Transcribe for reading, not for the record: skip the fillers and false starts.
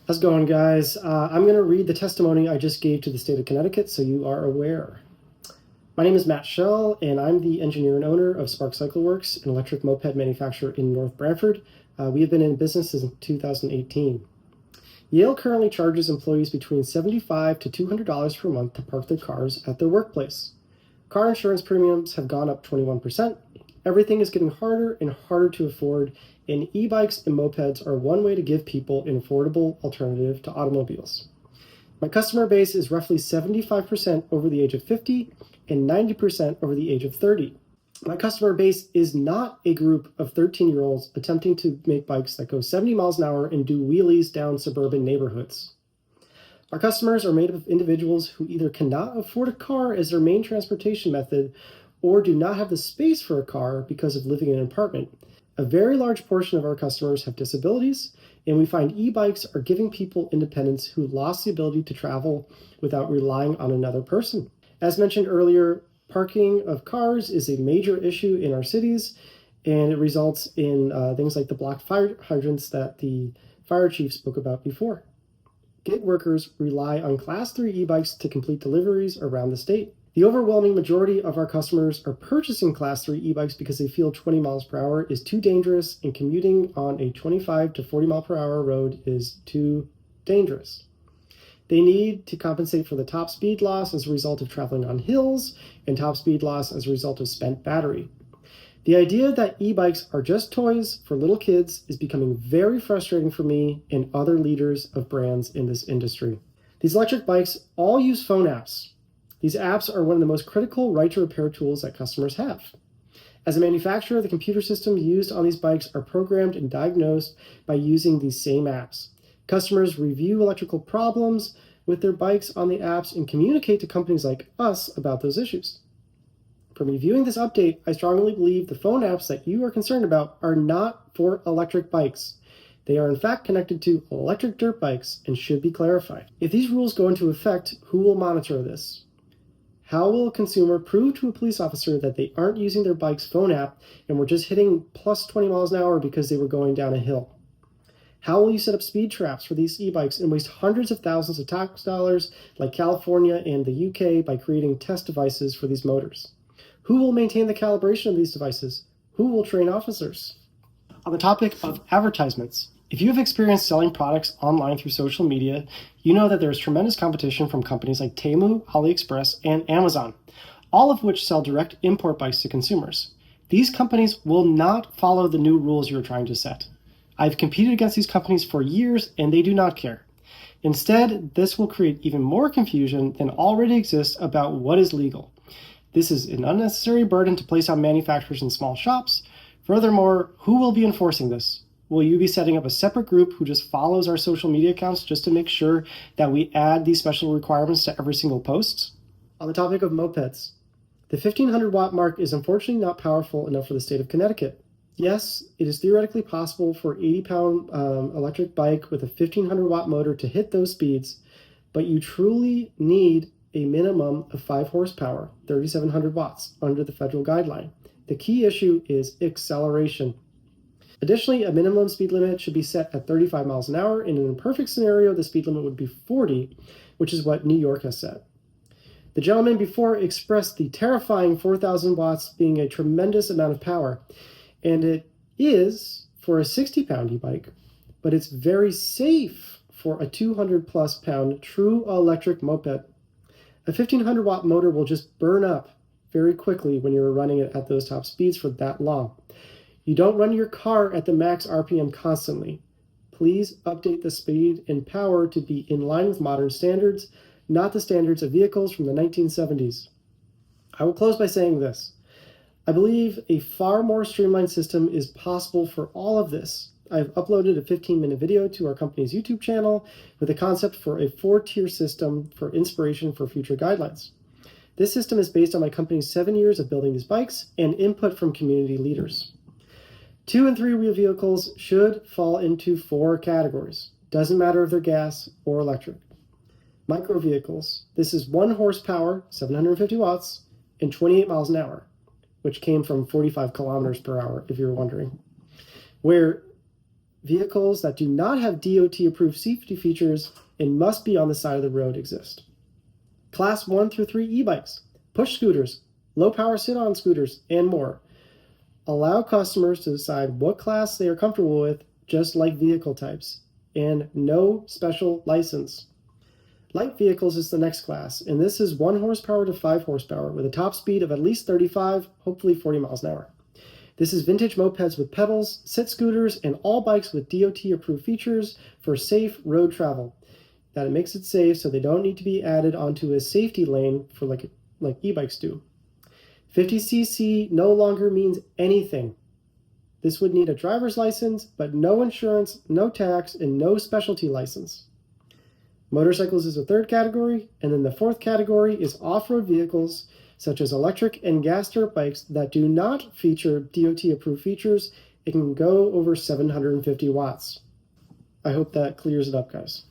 How's it going, guys? I'm going to read the testimony I just gave to the state of Connecticut so you are aware. My name is Matt Schell, and I'm the engineer and owner of Spark Cycle Works, an electric moped manufacturer in North Branford. We have been in business since 2018. Yale currently charges employees between $75 to $200 per month to park their cars at their workplace. Car insurance premiums have gone up 21%. Everything is getting harder and harder to afford, and e-bikes and mopeds are one way to give people an affordable alternative to automobiles. My customer base is roughly 75% over the age of 50 and 90% over the age of 30. My customer base is not a group of 13-year-olds attempting to make bikes that go 70 miles an hour and do wheelies down suburban neighborhoods. Our customers are made up of individuals who either cannot afford a car as their main transportation method or do not have the space for a car because of living in an apartment. A very large portion of our customers have disabilities, and we find e-bikes are giving people independence who lost the ability to travel without relying on another person. As mentioned earlier, parking of cars is a major issue in our cities, and it results in things like the blocked fire hydrants that the fire chief spoke about before. Gig workers rely on Class 3 e-bikes to complete deliveries around the state. The overwhelming majority of our customers are purchasing Class 3 e-bikes because they feel 20 miles per hour is too dangerous and commuting on a 25 to 40 mile per hour road is too dangerous. They need to compensate for the top speed loss as a result of traveling on hills and top speed loss as a result of spent battery. The idea that e-bikes are just toys for little kids is becoming very frustrating for me and other leaders of brands in this industry. These electric bikes all use phone apps. These apps are one of the most critical right-to-repair tools that customers have. As a manufacturer, the computer systems used on these bikes are programmed and diagnosed by using these same apps. Customers review electrical problems with their bikes on the apps and communicate to companies like us about those issues. From reviewing this update, I strongly believe the phone apps that you are concerned about are not for electric bikes. They are in fact connected to electric dirt bikes and should be clarified. If these rules go into effect, who will monitor this? How will a consumer prove to a police officer that they aren't using their bike's phone app and were just hitting plus 20 miles an hour because they were going down a hill? How will you set up speed traps for these e-bikes and waste hundreds of thousands of tax dollars like California and the UK by creating test devices for these motors? Who will maintain the calibration of these devices? Who will train officers? On the topic of advertisements, if you have experience selling products online through social media, you know that there is tremendous competition from companies like Temu, AliExpress, and Amazon, all of which sell direct import bikes to consumers. These companies will not follow the new rules you are trying to set. I've competed against these companies for years, and they do not care. Instead, this will create even more confusion than already exists about what is legal. This is an unnecessary burden to place on manufacturers and small shops. Furthermore, who will be enforcing this? Will you be setting up a separate group who just follows our social media accounts just to make sure that we add these special requirements to every single post? On the topic of mopeds, the 1500 watt mark is unfortunately not powerful enough for the state of Connecticut. Yes, it is theoretically possible for an 80-pound electric bike with a 1500 watt motor to hit those speeds, but you truly need a minimum of 5 horsepower, 3700 watts, under the federal guideline. The key issue is acceleration. Additionally, a minimum speed limit should be set at 35 miles an hour, and in a perfect scenario, the speed limit would be 40, which is what New York has set. The gentleman before expressed the terrifying 4,000 watts being a tremendous amount of power, and it is for a 60-pound e-bike, but it's very safe for a 200-plus pound true electric moped. A 1500 watt motor will just burn up very quickly when you're running it at those top speeds for that long. You don't run your car at the max RPM constantly. Please update the speed and power to be in line with modern standards, not the standards of vehicles from the 1970s. I will close by saying this. I believe a far more streamlined system is possible for all of this. I've uploaded a 15-minute video to our company's YouTube channel with a concept for a 4-tier system for inspiration for future guidelines. This system is based on my company's 7 years of building these bikes and input from community leaders. 2- and 3-wheel vehicles should fall into 4 categories. Doesn't matter if they're gas or electric. Micro vehicles. This is 1 horsepower, 750 watts, and 28 miles an hour, which came from 45 kilometers per hour, if you're wondering. Where Vehicles that do not have DOT-approved safety features and must be on the side of the road exist. Class 1 through 3 e-bikes, push scooters, low-power sit-on scooters, and more. Allow customers to decide what class they are comfortable with, just like vehicle types, and no special license. Light vehicles is the next class, and this is 1 horsepower to 5 horsepower with a top speed of at least 35, hopefully 40 miles an hour. This is vintage mopeds with pedals, sit scooters, and all bikes with DOT-approved features for safe road travel. That it makes it safe so they don't need to be added onto a safety lane for like e-bikes do. 50cc no longer means anything. This would need a driver's license, but no insurance, no tax, and no specialty license. Motorcycles is a third category, and then the fourth category is off-road vehicles, such as electric and gas dirt bikes that do not feature DOT-approved features. It can go over 750 watts. I hope that clears it up, guys.